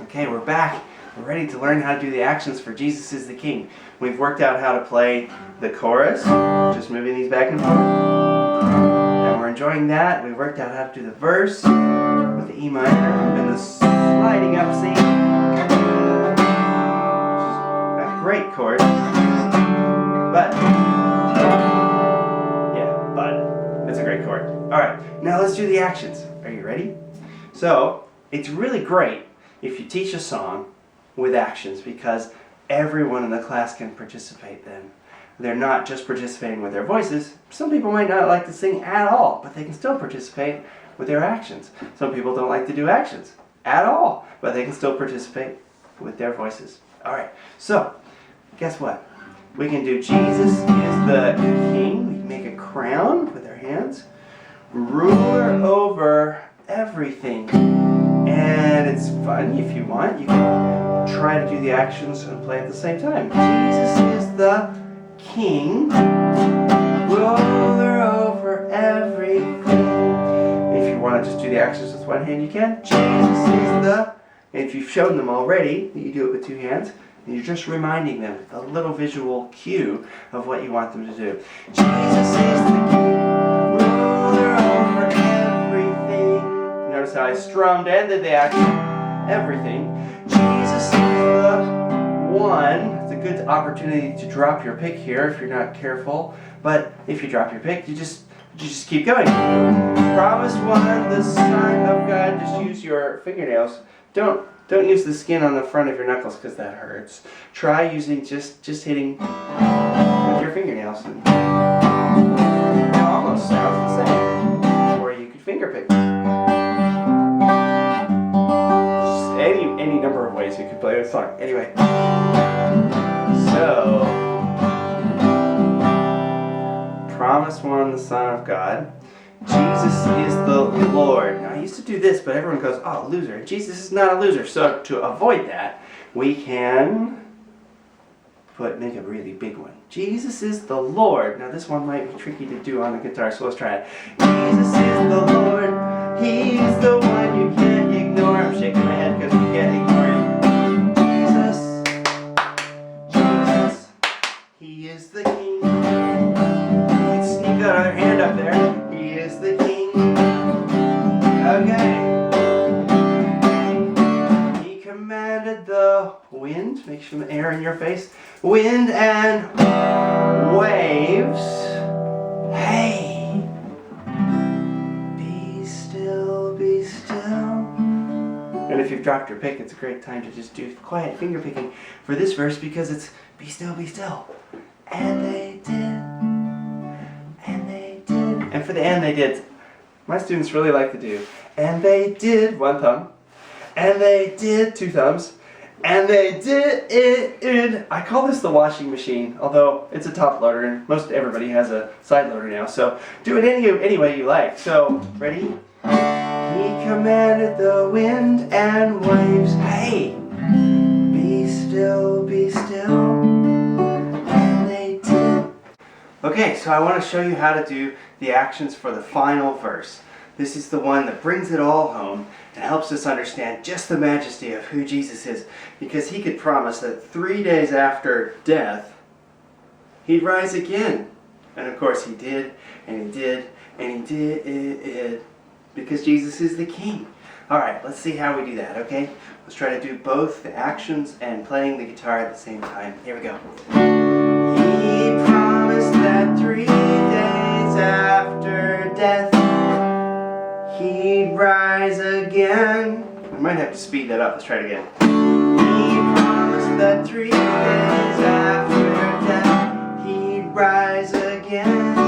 Okay, we're back. We're ready to learn how to do the actions for Jesus is the King. We've worked out how to play the chorus, just moving these back and forth. And we're enjoying that. We've worked out how to do the verse with the E minor and the sliding up C, which is a great chord. But it's a great chord. All right, now let's do the actions. Are you ready? So, it's really great if you teach a song with actions because everyone in the class can participate then. They're not just participating with their voices. Some people might not like to sing at all, but they can still participate with their actions. Some people don't like to do actions at all, but they can still participate with their voices. All right, so guess what? We can do Jesus is the King. We can make a crown with our hands. Ruler over everything. And it's fun if you want. You can try to do the actions and play at the same time. Jesus is the King, ruler over everything. If you want to just do the actions with one hand, you can. Jesus is the, and if you've shown them already, you do it with two hands, and you're just reminding them, a little visual cue of what you want them to do. Jesus is the King, ruler over everything. Notice how I strummed and did the action. Everything. Jesus is the one. It's a good opportunity to drop your pick here if you're not careful. But if you drop your pick, you just keep going. Promised one, the Son of God. Just use your fingernails. Don't use the skin on the front of your knuckles because that hurts. Try using just hitting with your fingernails. And it almost sounds the same. Or you could finger pick. Any number of ways you could play this song. Anyway, so promise one, the Son of God. Jesus is the Lord. Now I used to do this, but everyone goes, "Oh, loser." Jesus is not a loser. So to avoid that, we can make a really big one. Jesus is the Lord. Now this one might be tricky to do on the guitar, so let's try it. Jesus is the Lord. He's the one you can't ignore. I'm shaking my head because we can't ignore him. Jesus, He is the King. Let's sneak that other hand up there. He is the King. Okay. He commanded the wind, make some air in your face, wind and waves. Hey. Be still. And if you've dropped your pick, it's a great time to just do quiet finger picking for this verse because it's be still, be still. And they did. And they did. And for the and they did, my students really like to do. And they did, one thumb. And they did, two thumbs. And they did it. I call this the washing machine, although it's a top loader and most everybody has a side loader now. So do it any way you like. So, ready? He commanded the wind and waves, hey, be still, be still, and they did. Okay, so I want to show you how to do the actions for the final verse. This is the one that brings it all home and helps us understand just the majesty of who Jesus is, because he could promise that 3 days after death, he'd rise again. And of course he did, and he did, and he did. Because Jesus is the King. Alright, let's see how we do that, okay? Let's try to do both the actions and playing the guitar at the same time. Here we go. He promised that 3 days after death he'd rise again. We might have to speed that up. Let's try it again. He promised that 3 days after death he'd rise again.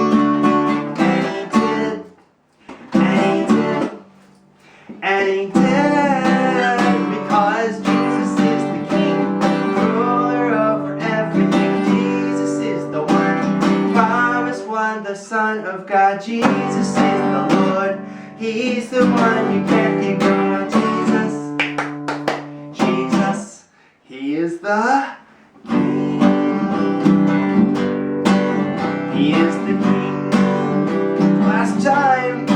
And he did, because Jesus is the King, ruler over everything. Jesus is the one, promised one, the Son of God. Jesus is the Lord, He's the one you can't ignore. Jesus, He is the King. He is the King. Last time.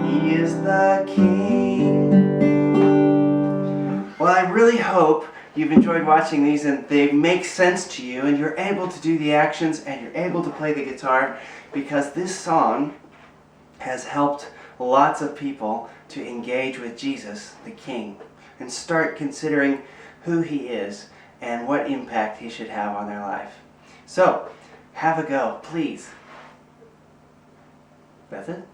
He is the King. Well, really hope you've enjoyed watching these and they make sense to you and you're able to do the actions and you're able to play the guitar, because this song has helped lots of people to engage with Jesus, the King, and start considering who he is and what impact he should have on their life. So, have a go, please. That's it.